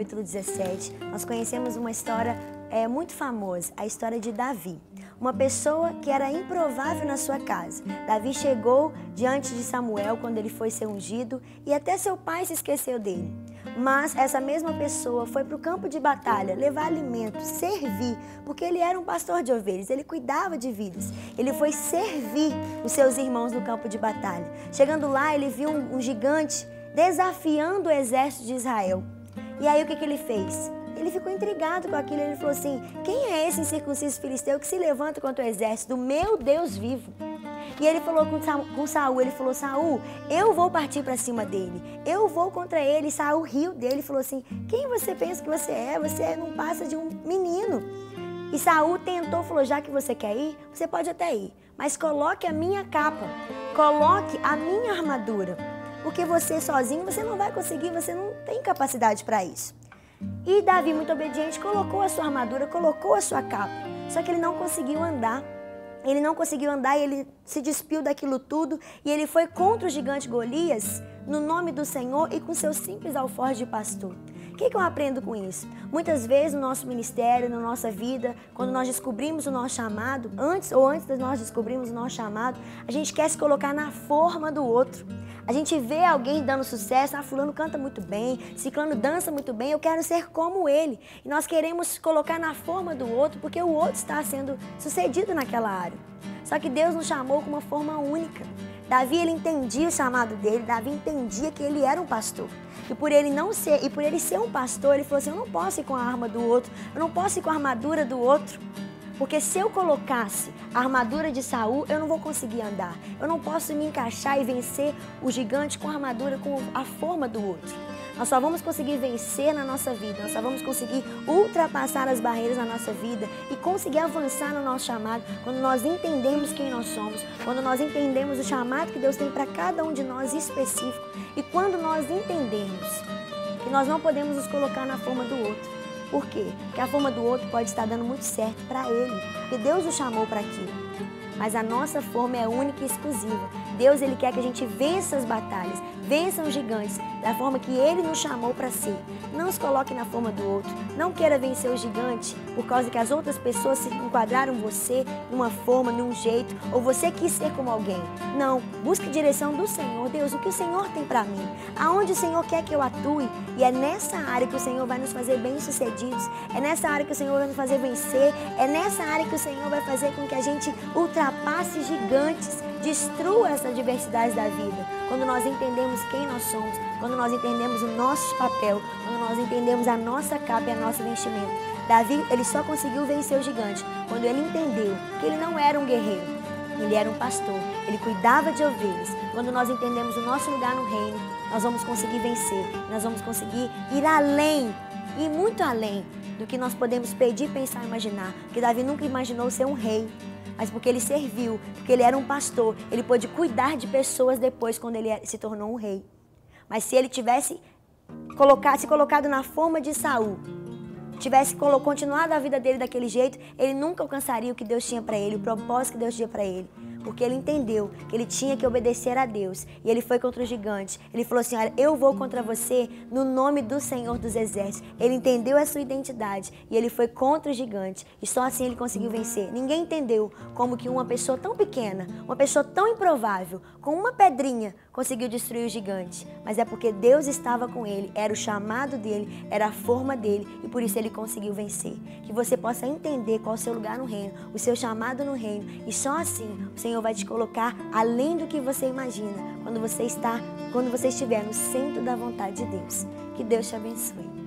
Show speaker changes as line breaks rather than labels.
capítulo 17, nós conhecemos uma história muito famosa, a história de Davi. Uma pessoa que era improvável na sua casa. Davi chegou diante de Samuel quando ele foi ser ungido e até seu pai se esqueceu dele. Mas essa mesma pessoa foi para o campo de batalha levar alimento, servir, porque ele era um pastor de ovelhas, ele cuidava de vidas. Ele foi servir os seus irmãos no campo de batalha. Chegando lá, ele viu um gigante desafiando o exército de Israel. E aí o que ele fez? Ele ficou intrigado com aquilo, ele falou assim: quem é esse incircunciso filisteu que se levanta contra o exército do meu Deus vivo? E ele falou com Saul, ele falou: Saul, eu vou partir para cima dele, eu vou contra ele. E Saul riu dele e falou assim: quem você pensa que você é? Você não passa de um menino. E Saul tentou, falou: já que você quer ir, você pode até ir, mas coloque a minha capa, coloque a minha armadura, porque você sozinho você não vai conseguir, você não tem capacidade para isso. E Davi, muito obediente, colocou a sua armadura, colocou a sua capa, só que ele não conseguiu andar. Ele não conseguiu andar e ele se despiu daquilo tudo e ele foi contra o gigante Golias no nome do Senhor e com seu simples alforje de pastor. O que eu aprendo com isso? Muitas vezes no nosso ministério, na nossa vida, quando nós descobrimos o nosso chamado, antes de nós descobrirmos o nosso chamado, a gente quer se colocar na forma do outro. A gente vê alguém dando sucesso, fulano canta muito bem, ciclano dança muito bem, eu quero ser como ele. E nós queremos colocar na forma do outro porque o outro está sendo sucedido naquela área. Só que Deus nos chamou com uma forma única. Davi, ele entendia o chamado dele, Davi entendia que ele era um pastor. E por ele ser um pastor, ele falou assim: eu não posso ir com a arma do outro, eu não posso ir com a armadura do outro. Porque se eu colocasse a armadura de Saul, eu não vou conseguir andar. Eu não posso me encaixar e vencer o gigante com a armadura, com a forma do outro. Nós só vamos conseguir vencer na nossa vida, nós só vamos conseguir ultrapassar as barreiras na nossa vida e conseguir avançar no nosso chamado quando nós entendemos quem nós somos, quando nós entendemos o chamado que Deus tem para cada um de nós específico e quando nós entendemos que nós não podemos nos colocar na forma do outro. Por quê? Porque a forma do outro pode estar dando muito certo para ele, porque Deus o chamou para aquilo. Mas a nossa forma é única e exclusiva. Deus, ele quer que a gente vença as batalhas, vença os gigantes, da forma que ele nos chamou para ser. Não se coloque na forma do outro. Não queira vencer o gigante por causa que as outras pessoas se enquadraram você numa forma, num jeito, ou você quis ser como alguém. Não, busque a direção do Senhor. Deus, o que o Senhor tem para mim? Aonde o Senhor quer que eu atue? E é nessa área que o Senhor vai nos fazer bem-sucedidos. É nessa área que o Senhor vai nos fazer vencer. É nessa área que o Senhor vai fazer com que a gente ultrapasse gigantes, destrua essa adversidade da vida. Quando nós entendemos quem nós somos, quando nós entendemos o nosso papel, quando nós entendemos a nossa capa e a nossa vestimenta. Davi, ele só conseguiu vencer o gigante quando ele entendeu que ele não era um guerreiro, ele era um pastor, ele cuidava de ovelhas. Quando nós entendemos o nosso lugar no reino, nós vamos conseguir vencer, nós vamos conseguir ir além, e muito além do que nós podemos pedir, pensar e imaginar. Porque Davi nunca imaginou ser um rei, mas porque ele serviu, porque ele era um pastor, ele pôde cuidar de pessoas depois quando ele se tornou um rei. Mas se ele tivesse se colocado na forma de Saul, tivesse continuado a vida dele daquele jeito, ele nunca alcançaria o que Deus tinha para ele, o propósito que Deus tinha para ele. Porque ele entendeu que ele tinha que obedecer a Deus. E ele foi contra o gigante. Ele falou assim: olha, eu vou contra você no nome do Senhor dos Exércitos. Ele entendeu a sua identidade e ele foi contra o gigante. E só assim ele conseguiu vencer. Ninguém entendeu como que uma pessoa tão pequena, uma pessoa tão improvável, com uma pedrinha, conseguiu destruir o gigante. Mas é porque Deus estava com ele, era o chamado dele, era a forma dele e por isso ele conseguiu vencer. Que você possa entender qual é o seu lugar no reino, o seu chamado no reino e só assim o Senhor vai te colocar além do que você imagina quando você estiver no centro da vontade de Deus. Que Deus te abençoe.